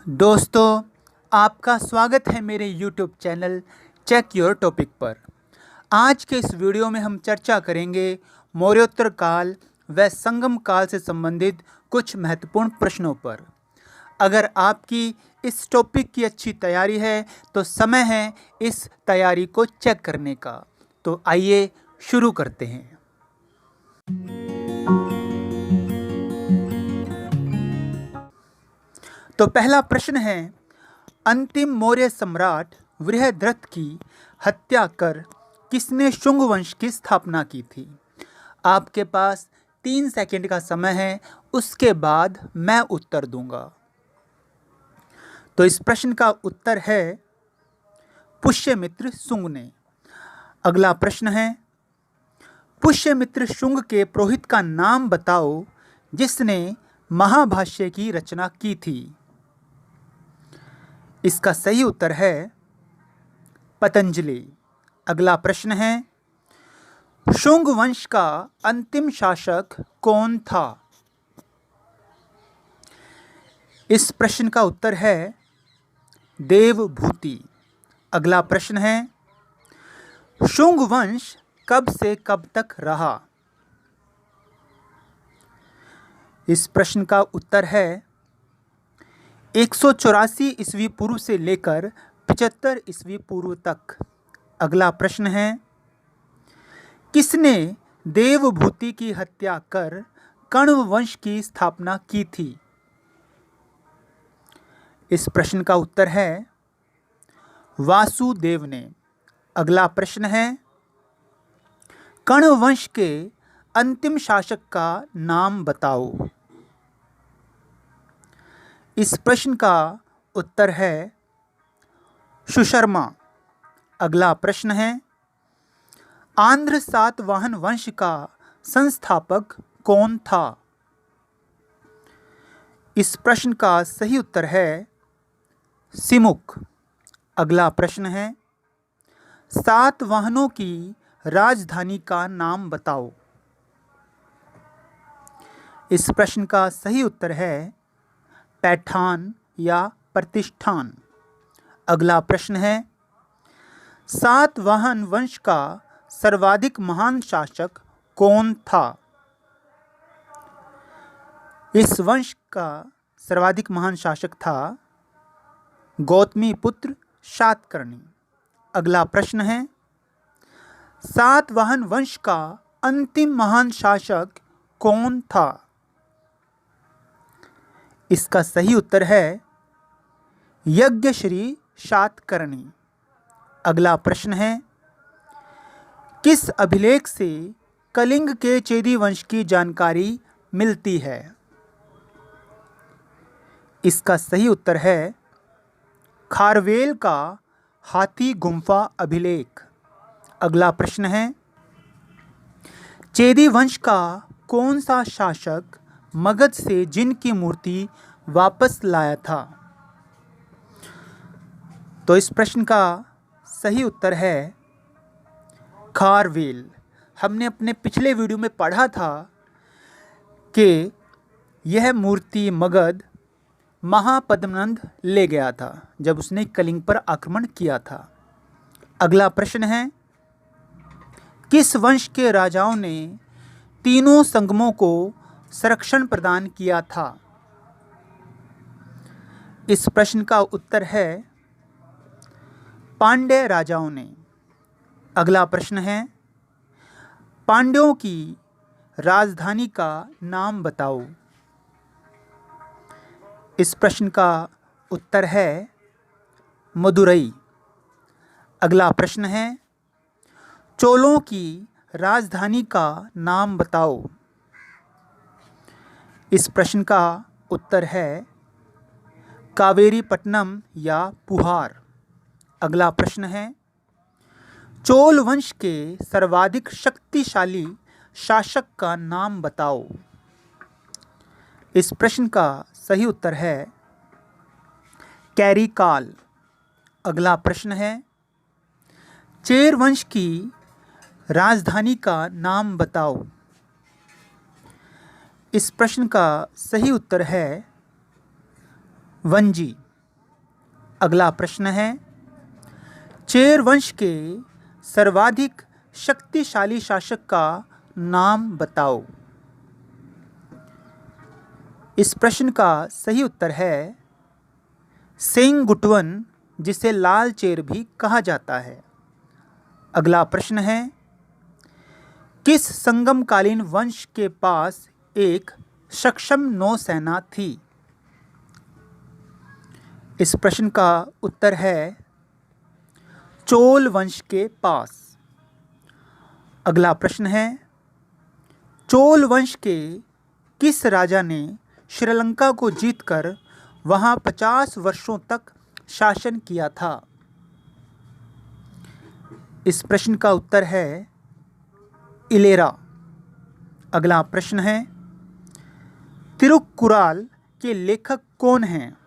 दोस्तों, आपका स्वागत है मेरे YouTube channel check your topic पर। आज के इस वीडियो में हम चर्चा करेंगे मौर्योत्तर काल व संगम काल से संबंधित कुछ महत्वपूर्ण प्रश्नों पर। अगर आपकी इस टॉपिक की अच्छी तैयारी है तो समय है इस तैयारी को चेक करने का। तो आइए शुरू करते हैं। तो पहला प्रश्न है, अंतिम मौर्य सम्राट वृहद्रथ की हत्या कर किसने शुंग वंश की स्थापना की थी? आपके पास 3 सेकंड का समय है, उसके बाद मैं उत्तर दूंगा। तो इस प्रश्न का उत्तर है पुष्यमित्र शुंग ने। अगला प्रश्न है, पुष्यमित्र शुंग के पुरोहित का नाम बताओ जिसने महाभाष्य की रचना की थी। इसका सही उत्तर है पतंजलि। अगला प्रश्न है, शुंग वंश का अंतिम शासक कौन था? इस प्रश्न का उत्तर है देवभूति। अगला प्रश्न है, शुंग वंश कब से कब तक रहा? इस प्रश्न का उत्तर है 184 ईस्वी पूर्व से लेकर 75 ईस्वी पूर्व तक। अगला प्रश्न है, किसने देवभूति की हत्या कर कण्व वंश की स्थापना की थी? इस प्रश्न का उत्तर है वासुदेव ने। अगला प्रश्न है, कण्व वंश के अंतिम शासक का नाम बताओ। इस प्रश्न का उत्तर है सुशर्मा। अगला प्रश्न है, आंध्र सातवाहन वंश का संस्थापक कौन था? इस प्रश्न का सही उत्तर है सिमुक। अगला प्रश्न है, सातवाहनों की राजधानी का नाम बताओ। इस प्रश्न का सही उत्तर है पैठान या प्रतिष्ठान। अगला प्रश्न है, सातवाहन वंश का सर्वाधिक महान शासक कौन था? इस वंश का सर्वाधिक महान शासक था गौतमी पुत्र शातकर्णी। अगला प्रश्न है, सातवाहन वंश का अंतिम महान शासक कौन था? इसका सही उत्तर है यज्ञश्री शातकर्णी। अगला प्रश्न है, किस अभिलेख से कलिंग के चेदी वंश की जानकारी मिलती है? इसका सही उत्तर है खारवेल का हाथी गुम्फा अभिलेख। अगला प्रश्न है, चेदी वंश का कौन सा शासक मगध से जिन की मूर्ति वापस लाया था? तो इस प्रश्न का सही उत्तर है खारवेल। हमने अपने पिछले वीडियो में पढ़ा था कि यह मूर्ति मगध महापद्मनंद ले गया था जब उसने कलिंग पर आक्रमण किया था। अगला प्रश्न है, किस वंश के राजाओं ने तीनों संगमों को संरक्षण प्रदान किया था? इस प्रश्न का उत्तर है पांड्य राजाओं ने। अगला प्रश्न है, पांड्यों की राजधानी का नाम बताओ। इस प्रश्न का उत्तर है मदुरई। अगला प्रश्न है, चोलों की राजधानी का नाम बताओ। इस प्रश्न का उत्तर है कावेरीपट्टनम या पुहार। अगला प्रश्न है, चोल वंश के सर्वाधिक शक्तिशाली शासक का नाम बताओ। इस प्रश्न का सही उत्तर है कैरिकाल। अगला प्रश्न है, चेर वंश की राजधानी का नाम बताओ। इस प्रश्न का सही उत्तर है वंजी। अगला प्रश्न है, चेर वंश के सर्वाधिक शक्तिशाली शासक का नाम बताओ। इस प्रश्न का सही उत्तर है सेंगुटवन, जिसे लाल चेर भी कहा जाता है। अगला प्रश्न है, किस संगमकालीन वंश के पास एक सक्षम नौसेना थी? इस प्रश्न का उत्तर है चोल वंश के पास। अगला प्रश्न है, चोल वंश के किस राजा ने श्रीलंका को जीतकर वहां 50 वर्षों तक शासन किया था? इस प्रश्न का उत्तर है इलेरा। अगला प्रश्न है, तिरुक्कुराल के लेखक कौन हैं?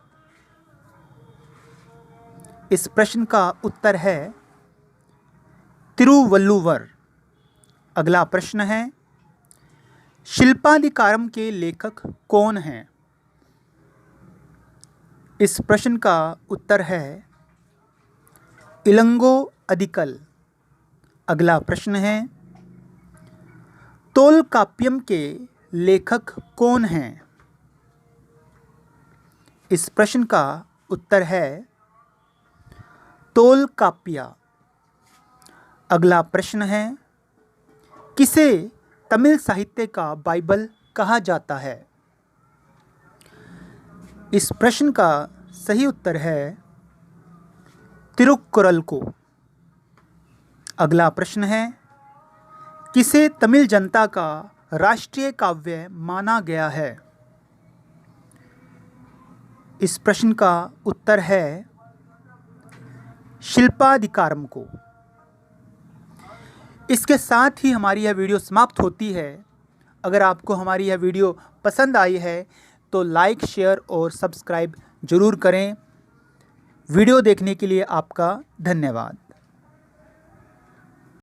इस प्रश्न का उत्तर है तिरुवल्लुवर। अगला प्रश्न है, शिल्पाधिकारम के लेखक कौन हैं? इस प्रश्न का उत्तर है इलंगो अदिकल। अगला प्रश्न है, तोलकाप्पियम के लेखक कौन हैं? इस प्रश्न का उत्तर है तोलकाप्पिया। अगला प्रश्न है, किसे तमिल साहित्य का बाइबल कहा जाता है? इस प्रश्न का सही उत्तर है तिरुक्कुरल को। अगला प्रश्न है, किसे तमिल जनता का राष्ट्रीय काव्य माना गया है? इस प्रश्न का उत्तर है शिल्पाधिकारम को। इसके साथ ही हमारी यह वीडियो समाप्त होती है। अगर आपको हमारी यह वीडियो पसंद आई है तो लाइक, शेयर और सब्सक्राइब जरूर करें। वीडियो देखने के लिए आपका धन्यवाद।